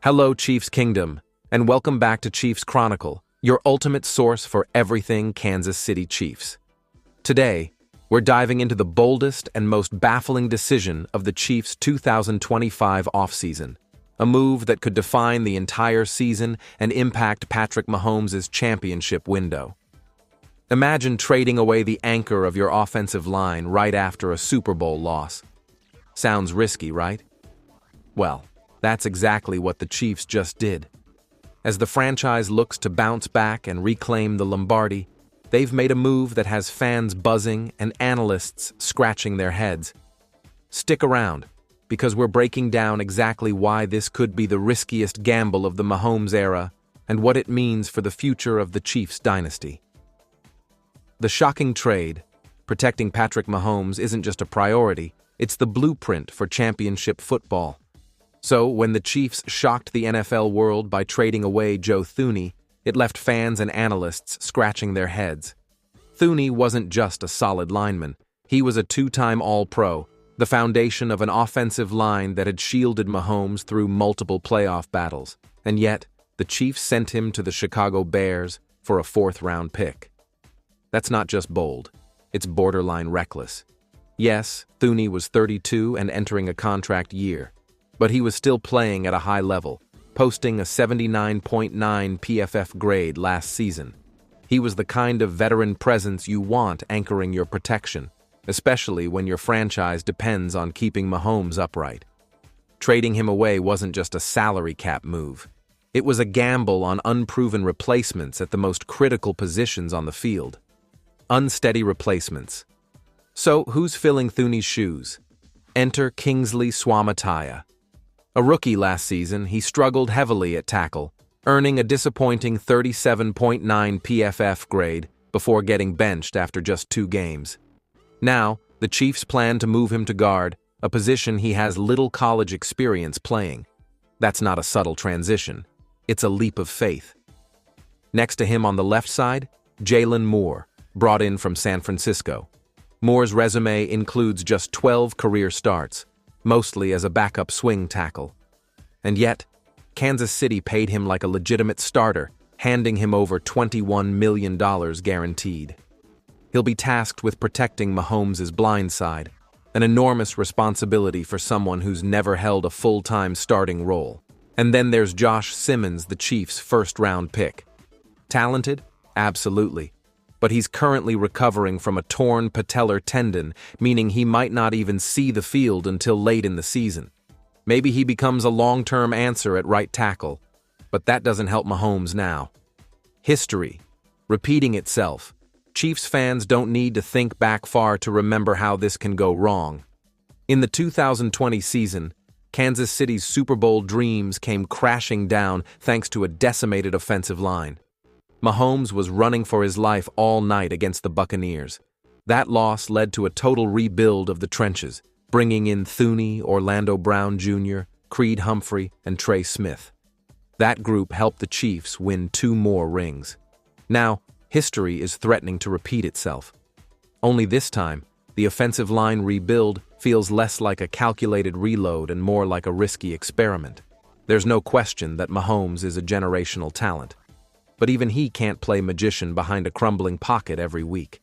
Hello, Chiefs Kingdom, and welcome back to Chiefs Chronicle, your ultimate source for everything Kansas City Chiefs. Today, we're diving into the boldest and most baffling decision of the Chiefs' 2025 offseason, a move that could define the entire season and impact Patrick Mahomes' championship window. Imagine trading away the anchor of your offensive line right after a Super Bowl loss. Sounds risky, right? Well, that's exactly what the Chiefs just did. As the franchise looks to bounce back and reclaim the Lombardi, they've made a move that has fans buzzing and analysts scratching their heads. Stick around, because we're breaking down exactly why this could be the riskiest gamble of the Mahomes era and what it means for the future of the Chiefs dynasty. The shocking trade, protecting Patrick Mahomes, isn't just a priority, it's the blueprint for championship football. So, when the Chiefs shocked the NFL world by trading away Joe Thuney, it left fans and analysts scratching their heads. Thuney wasn't just a solid lineman. He was a two-time All-Pro, the foundation of an offensive line that had shielded Mahomes through multiple playoff battles. And yet, the Chiefs sent him to the Chicago Bears for a fourth-round pick. That's not just bold, it's borderline reckless. Yes, Thuney was 32 and entering a contract year, but he was still playing at a high level, posting a 79.9 PFF grade last season. He was the kind of veteran presence you want anchoring your protection, especially when your franchise depends on keeping Mahomes upright. Trading him away wasn't just a salary cap move. It was a gamble on unproven replacements at the most critical positions on the field. Unsteady replacements. So, who's filling Thuney's shoes? Enter Kingsley Suamataia. A rookie last season, he struggled heavily at tackle, earning a disappointing 37.9 PFF grade before getting benched after just 2 games. Now, the Chiefs plan to move him to guard, a position he has little college experience playing. That's not a subtle transition. It's a leap of faith. Next to him on the left side, Jaylon Moore, brought in from San Francisco. Moore's resume includes just 12 career starts, mostly as a backup swing tackle. And yet, Kansas City paid him like a legitimate starter, handing him over $21 million guaranteed. He'll be tasked with protecting Mahomes' blind side, an enormous responsibility for someone who's never held a full-time starting role. And then there's Josh Simmons, the Chiefs' first-round pick. Talented? Absolutely. But he's currently recovering from a torn patellar tendon, meaning he might not even see the field until late in the season. Maybe he becomes a long-term answer at right tackle, but that doesn't help Mahomes now. History, repeating itself. Chiefs fans don't need to think back far to remember how this can go wrong. In the 2020 season, Kansas City's Super Bowl dreams came crashing down thanks to a decimated offensive line. Mahomes was running for his life all night against the Buccaneers. That loss led to a total rebuild of the trenches, bringing in Thuney, Orlando Brown Jr., Creed Humphrey, and Trey Smith. That group helped the Chiefs win 2 more rings. Now, history is threatening to repeat itself. Only this time, the offensive line rebuild feels less like a calculated reload and more like a risky experiment. There's no question that Mahomes is a generational talent. But even he can't play magician behind a crumbling pocket every week.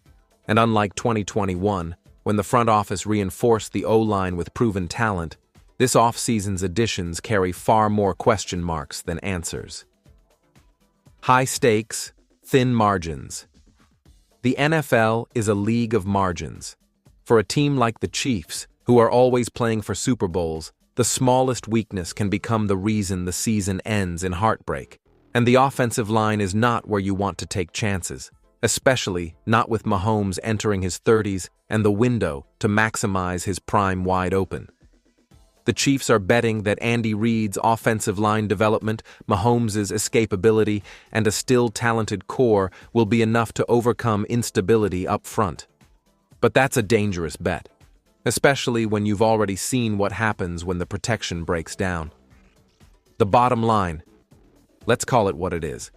And unlike 2021, when the front office reinforced the O-line with proven talent, this offseason's additions carry far more question marks than answers. High stakes, thin margins. The NFL is a league of margins. For a team like the Chiefs, who are always playing for Super Bowls, the smallest weakness can become the reason the season ends in heartbreak. And the offensive line is not where you want to take chances, especially not with Mahomes entering his 30s and the window to maximize his prime wide open. The Chiefs are betting that Andy Reid's offensive line development, Mahomes' escapability, and a still talented core will be enough to overcome instability up front. But that's a dangerous bet, especially when you've already seen what happens when the protection breaks down. The bottom line, let's call it what it is.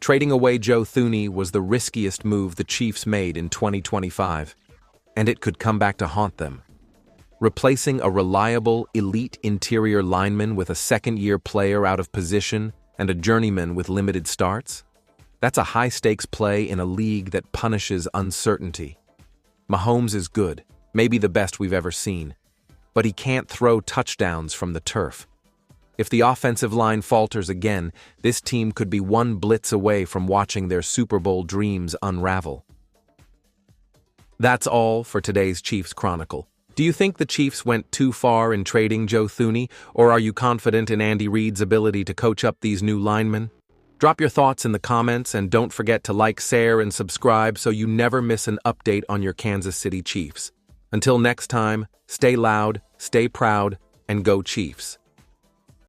Trading away Joe Thuney was the riskiest move the Chiefs made in 2025, and it could come back to haunt them. Replacing a reliable, elite interior lineman with a second-year player out of position and a journeyman with limited starts? That's a high-stakes play in a league that punishes uncertainty. Mahomes is good, maybe the best we've ever seen, but he can't throw touchdowns from the turf. If the offensive line falters again, this team could be one blitz away from watching their Super Bowl dreams unravel. That's all for today's Chiefs Chronicle. Do you think the Chiefs went too far in trading Joe Thuney, or are you confident in Andy Reid's ability to coach up these new linemen? Drop your thoughts in the comments and don't forget to like, share, and subscribe so you never miss an update on your Kansas City Chiefs. Until next time, stay loud, stay proud, and go Chiefs.